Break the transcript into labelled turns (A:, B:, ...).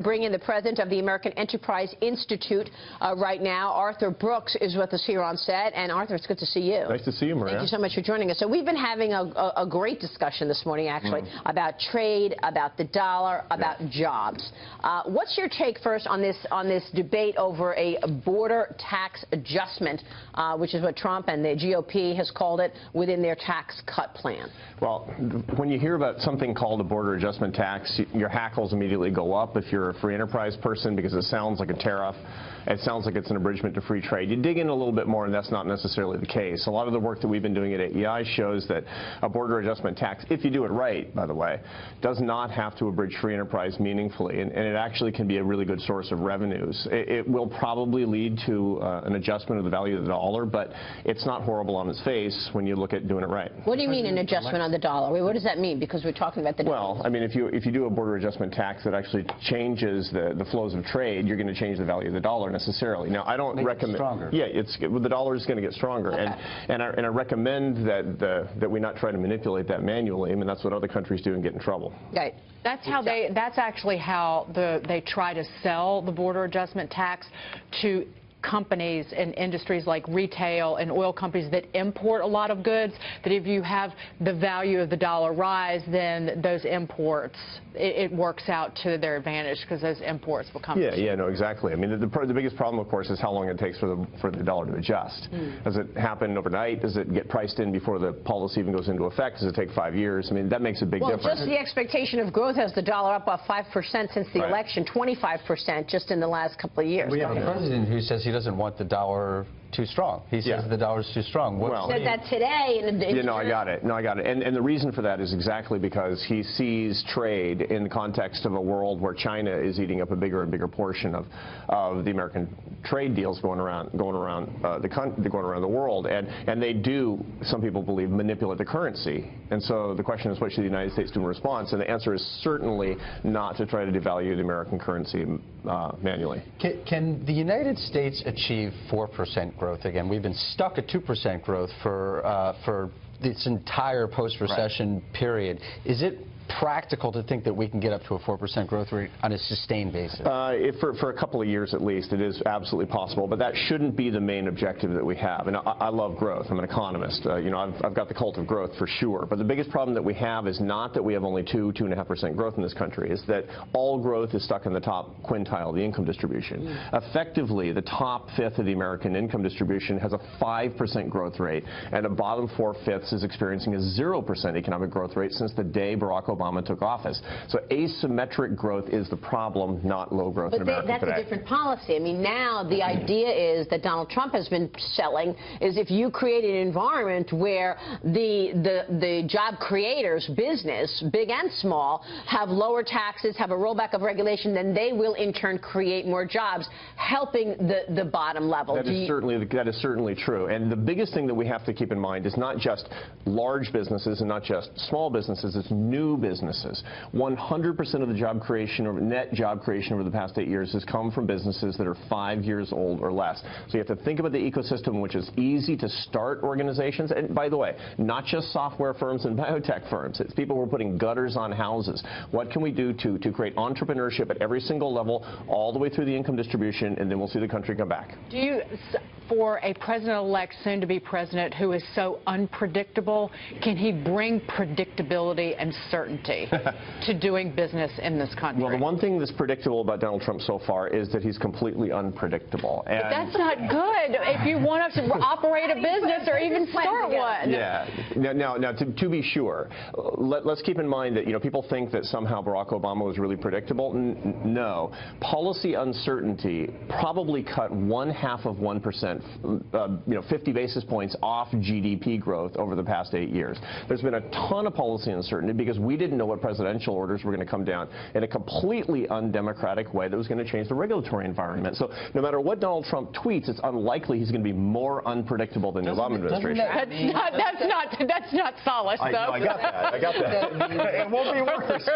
A: bring in the president of the American Enterprise Institute right now. Arthur Brooks is with us here on set. And Arthur, it's good to see you.
B: Nice to see you, Maria.
A: Thank you so much for joining us. So we've been having a great discussion this morning, actually, about trade, about the dollar, about jobs. What's your take first on this debate over a border tax adjustment, which is what Trump and the GOP has called it, within their tax cut plan?
B: Well, when you hear about something called a border adjustment tax, your hackles immediately go up if you're a free enterprise person, because it sounds like a tariff. It sounds like it's an abridgment to free trade. You dig in a little bit more, and that's not necessarily the case. A lot of the work that we've been doing at AEI shows that a border adjustment tax, if you do it right, by the way, does not have to abridge free enterprise meaningfully, and it actually can be a really good source of revenues. It will probably lead to an adjustment of the value of the dollar, but it's not horrible on its face when you look at doing it right.
A: What do you mean an adjustment on the dollar? What does that mean? Because we're talking about the dollar.
B: Well, I mean, if you do a border adjustment tax that actually changes the flows of trade, you're going to change the value of the dollar necessarily. Now, I don't recommend.
C: Stronger.
B: Yeah, the dollar is going to get stronger,
A: okay.
B: and I recommend that we not try to manipulate that manually. I mean, that's what other countries do and get in trouble.
A: Right.
D: That's actually how they try to sell the border adjustment tax to companies and industries like retail and oil companies that import a lot of goods, that if you have the value of the dollar rise, then those imports, it works out to their advantage because those imports will come.
B: Yeah, no, exactly. I mean, the biggest problem, of course, is how long it takes for the dollar to adjust. Does it happen overnight? Does it get priced in before the policy even goes into effect? Does it take 5 years? I mean, that makes a big difference.
A: Well, just the expectation of growth has the dollar up by 5% since the election, 25% just in the last couple of years.
C: We have a president who says he doesn't want the dollar too strong. He says the dollar's too strong.
A: Well, said that today.
B: I got it. No, I got it. And the reason for that is exactly because he sees trade in the context of a world where China is eating up a bigger and bigger portion of the American trade deals going around the world, and they do, some people believe, manipulate the currency. And so the question is, what should the United States do in response? And the answer is certainly not to try to devalue the American currency manually.
C: Can the United States achieve 4% growth again? We've been stuck at 2% growth for this entire post-recession period. Is it practical to think that we can get up to a 4% growth rate on a sustained basis?
B: For a couple of years at least, it is absolutely possible, but that shouldn't be the main objective that we have. And I love growth. I'm an economist. I've got the cult of growth for sure. But the biggest problem that we have is not that we have only 2.5% growth in this country. Is that all growth is stuck in the top quintile of the income distribution. Effectively, the top fifth of the American income distribution has a 5% growth rate, and the bottom 4/5 is experiencing a 0% economic growth rate since the day Barack Obama took office. So asymmetric growth is the problem, not low growth in America today.
A: But that's a different policy. I mean, now the idea is that Donald Trump has been selling is if you create an environment where the job creators, business, big and small, have lower taxes, have a rollback of regulation, then they will in turn create more jobs, helping the bottom level.
B: That is certainly true. And the biggest thing that we have to keep in mind is not just large businesses and not just small businesses, it's new businesses. 100% of the job creation, or net job creation over the past 8 years, has come from businesses that are 5 years old or less. So you have to think about the ecosystem, which is easy to start organizations. And by the way, not just software firms and biotech firms. It's people who are putting gutters on houses. What can we do to create entrepreneurship at every single level, all the way through the income distribution, and then we'll see the country come back.
D: Do you, for a president-elect, soon-to-be president, who is so unpredictable, can he bring predictability and certainty to doing business in this country?
B: Well, the one thing that's predictable about Donald Trump so far is that he's completely unpredictable. And
D: but that's not good if you want to operate a business or even start one.
B: Yeah. Now, to be sure, let's keep in mind that people think that somehow Barack Obama was really predictable. No. Policy uncertainty probably cut 0.5%, 50 basis points off GDP growth over the past 8 years. There's been a ton of policy uncertainty because we didn't know what presidential orders were going to come down in a completely undemocratic way that was going to change the regulatory environment. So no matter what Donald Trump tweets, it's unlikely he's going to be more unpredictable than the Obama administration.
D: That's not solace, though.
B: I got that. It won't be worse.